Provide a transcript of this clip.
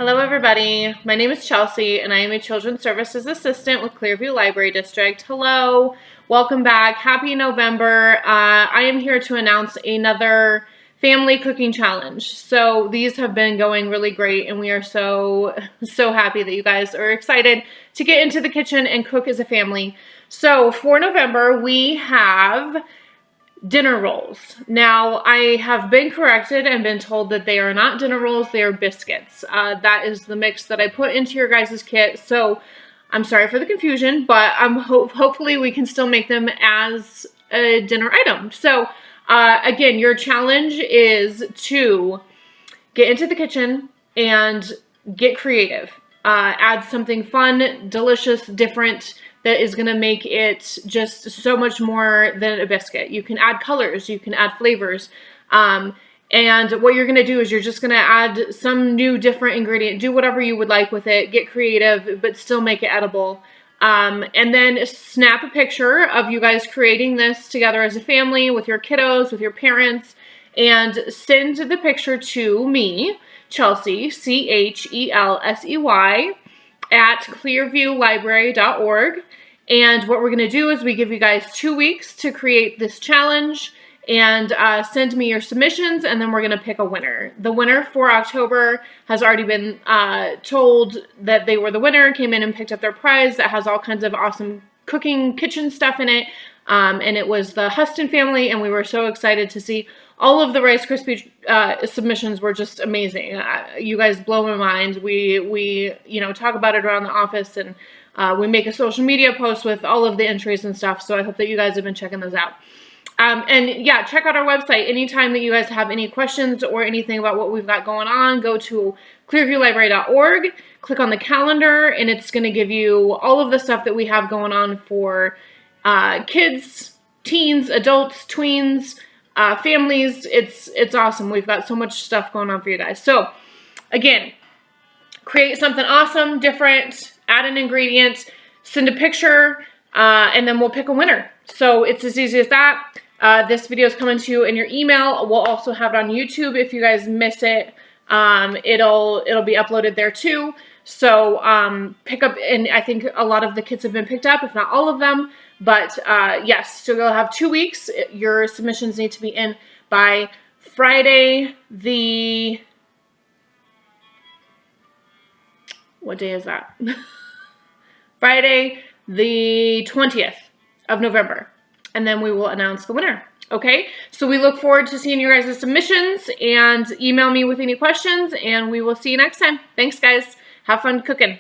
Hello everybody, my name is Chelsea and I am a Children's Services Assistant with Clearview Library District. Hello, welcome back, happy November. I am here to announce another family cooking challenge. So these have been going really great and we are so happy that you guys are excited to get into the kitchen and cook as a family. So for November we have dinner rolls. Now, I have been corrected and been told that they are not dinner rolls, they are biscuits. That is the mix that I put into your guys' kit, so I'm sorry for the confusion, but hopefully we can still make them as a dinner item. So, again, your challenge is to get into the kitchen and get creative. Add something fun, delicious, different, that is going to make it just so much more than a biscuit. You can add colors, you can add flavors, and what you're going to do is you're just going to add some new different ingredient, do whatever you would like with it, get creative, but still make it edible. And then snap a picture of you guys creating this together as a family with your kiddos, with your parents, and send the picture to me, Chelsey, Chelsey, at clearviewlibrary.org. And what we're going to do is we give you guys 2 weeks to create this challenge and send me your submissions, and then we're going to pick a winner. The winner for October has already been told that they were the winner, came in and picked up their prize that has all kinds of awesome cooking kitchen stuff in it. And it was the Huston family, and we were so excited to see all of the Rice Krispie submissions were just amazing. You guys blow my mind. We talk about it around the office, and we make a social media post with all of the entries and stuff. So I hope that you guys have been checking those out. And yeah, check out our website. Anytime that you guys have any questions or anything about what we've got going on, go to clearviewlibrary.org, click on the calendar, and it's going to give you all of the stuff that we have going on for kids, teens, adults, tweens, families. It's awesome. We've got so much stuff going on for you guys. So again, create something awesome, different, add an ingredient, send a picture, and then we'll pick a winner. So it's as easy as that. This video is coming to you in your email. We'll also have it on YouTube if you guys miss it. It'll be uploaded there too. So pick up, and I think a lot of the kits have been picked up, if not all of them. But yes, so you'll have 2 weeks. Your submissions need to be in by Friday the... What day is that? Friday the 20th of November. And then we will announce the winner. Okay? So we look forward to seeing your guys' submissions, and email me with any questions, and we will see you next time. Thanks, guys. Have fun cooking.